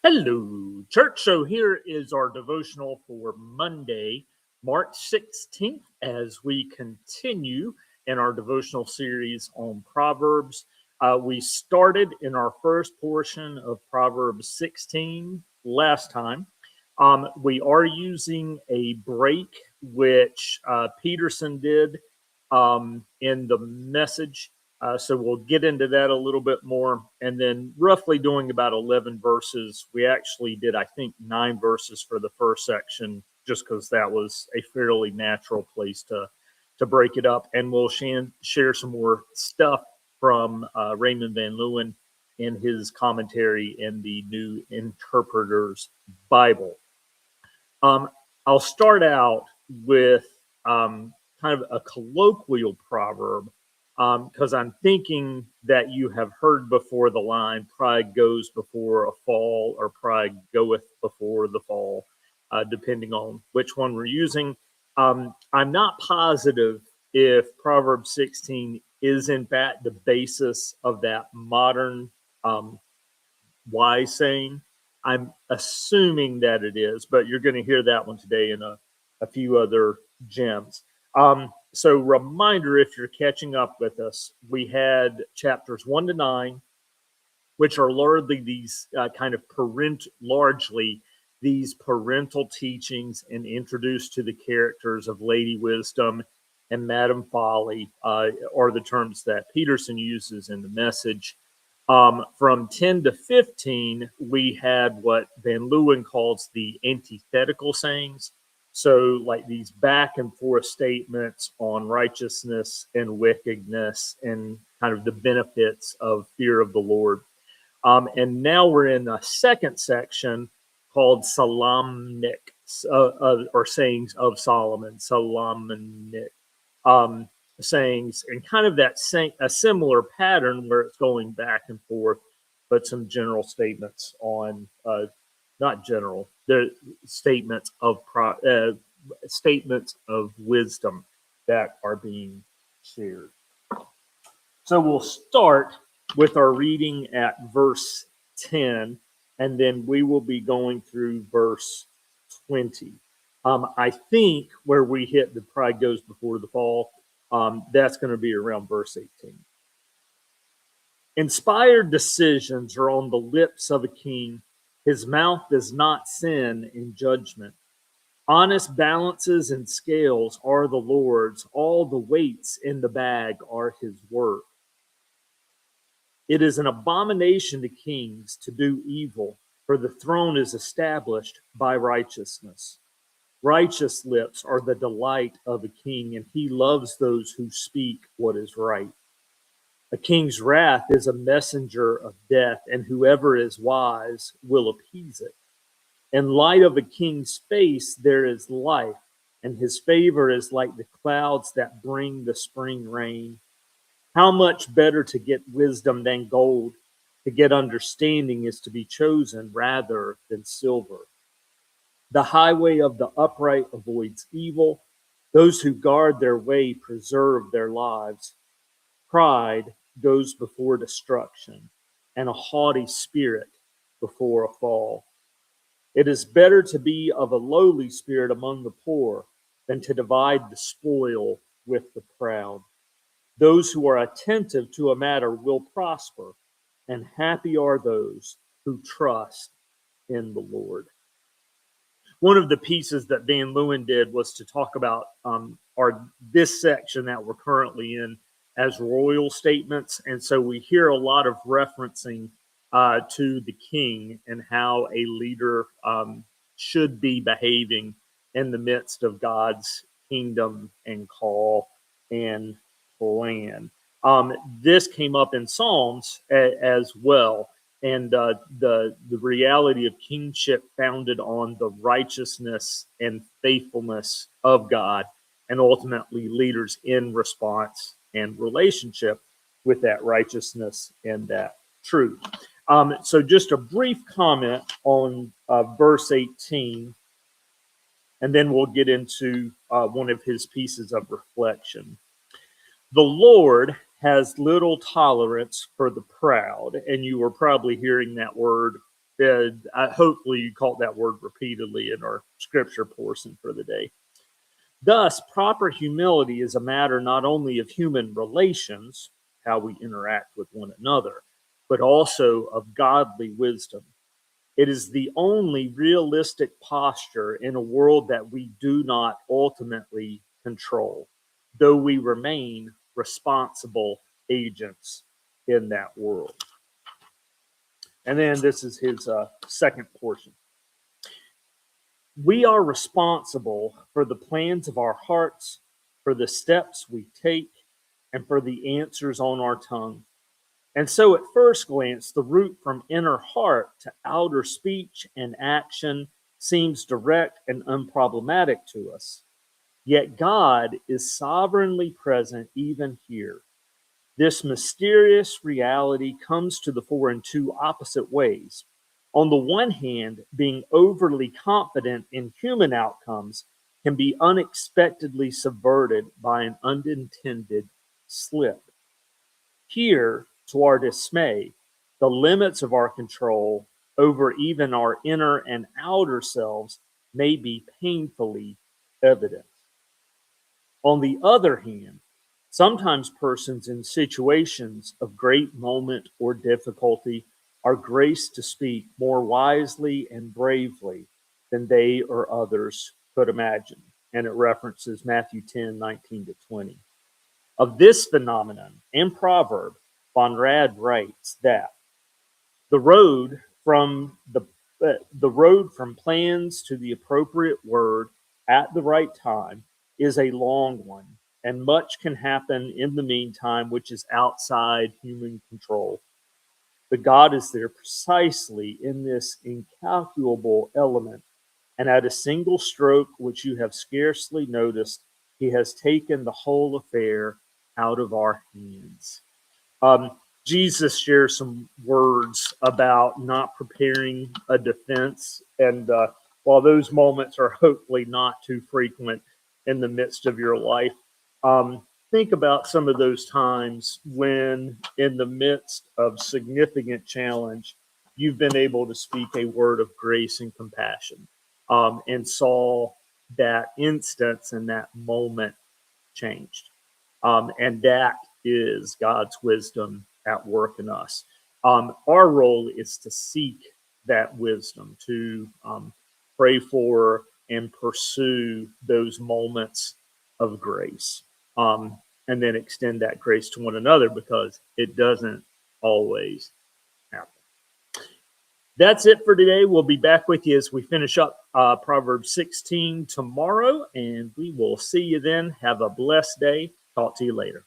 Hello, church. So here is our devotional for Monday, March 16th, as we continue in our devotional series on Proverbs. We started in our first portion of Proverbs 16 last time. We are using a break, which Peterson did in the message. So we'll get into that a little bit more. And then roughly doing about 11 verses. We actually did, I think, 9 verses for the first section, just because that was a fairly natural place to break it up. And we'll share some more stuff from Raymond Van Leeuwen in his commentary in the New Interpreter's Bible. I'll start out with kind of a colloquial proverb, because I'm thinking that you have heard before the line, pride goes before a fall, or pride goeth before the fall, depending on which one we're using. I'm not positive if Proverbs 16 is in fact the basis of that modern wise saying. I'm assuming that it is, but you're going to hear that one today in a few other gems. So reminder, if you're catching up with us, we had chapters 1 to 9, which are largely these these parental teachings and introduced to the characters of Lady Wisdom and Madam Folly, are the terms that Peterson uses in the message. From 10 to 15, we had what Van Leeuwen calls the antithetical sayings. So like these back and forth statements on righteousness and wickedness and kind of the benefits of fear of the Lord. And now we're in a second section called Solomonic, or sayings of Solomon, Solomonic sayings, and kind of a similar pattern where it's going back and forth, but some general statements on not general, they're statements of wisdom that are being shared. So we'll start with our reading at verse 10, and then we will be going through verse 20. I think where we hit the pride goes before the fall, that's going to be around verse 18. Inspired decisions are on the lips of a king. His mouth does not sin in judgment. Honest balances and scales are the Lord's. All the weights in the bag are his work. It is an abomination to kings to do evil, for the throne is established by righteousness. Righteous lips are the delight of a king, and he loves those who speak what is right. A king's wrath is a messenger of death, and whoever is wise will appease it. In light of a king's face there is life, and his favor is like the clouds that bring the spring rain. How much better to get wisdom than gold? To get understanding is to be chosen rather than silver. The highway of the upright avoids evil. Those who guard their way preserve their lives. Pride goes before destruction, and a haughty spirit before a fall. It is better to be of a lowly spirit among the poor than to divide the spoil with the proud. Those who are attentive to a matter will prosper, and happy are those who trust in the Lord. One of the pieces that Van Leeuwen did was to talk about this section that we're currently in as royal statements. And so we hear a lot of referencing to the king and how a leader should be behaving in the midst of God's kingdom and call and plan. This came up in Psalms as well. And the reality of kingship founded on the righteousness and faithfulness of God, and ultimately leaders in response and relationship with that righteousness and that truth. So just a brief comment on verse 18, and then we'll get into one of his pieces of reflection. The Lord has little tolerance for the proud, and you were probably hearing that word Hopefully you caught that word repeatedly in our scripture portion for the day. Thus, proper humility is a matter not only of human relations, how we interact with one another, but also of godly wisdom. It is the only realistic posture in a world that we do not ultimately control, though we remain responsible agents in that world. And then this is his second portion. We are responsible for the plans of our hearts, for the steps we take, and for the answers on our tongue. And so, at first glance, the route from inner heart to outer speech and action seems direct and unproblematic to us. Yet God is sovereignly present even here. This mysterious reality comes to the fore in two opposite ways. On the one hand, being overly confident in human outcomes can be unexpectedly subverted by an unintended slip. Here, to our dismay, the limits of our control over even our inner and outer selves may be painfully evident. On the other hand, sometimes persons in situations of great moment or difficulty are graced to speak more wisely and bravely than they or others could imagine. And it references Matthew 10:19-20. Of this phenomenon and proverb, Von Rad writes that the road from the road from plans to the appropriate word at the right time is a long one, and much can happen in the meantime which is outside human control. But God is there precisely in this incalculable element, and at a single stroke which you have scarcely noticed, he has taken the whole affair out of our hands. Jesus shares some words about not preparing a defense. And while those moments are hopefully not too frequent in the midst of your life, think about some of those times when, in the midst of significant challenge, you've been able to speak a word of grace and compassion, and saw that instance and that moment changed. And that is God's wisdom at work in us. Our role is to seek that wisdom, to pray for and pursue those moments of grace, and then extend that grace to one another, because it doesn't always happen. That's it for today. We'll be back with you as we finish up Proverbs 16 tomorrow, and we will see you then. Have a blessed day. Talk to you later.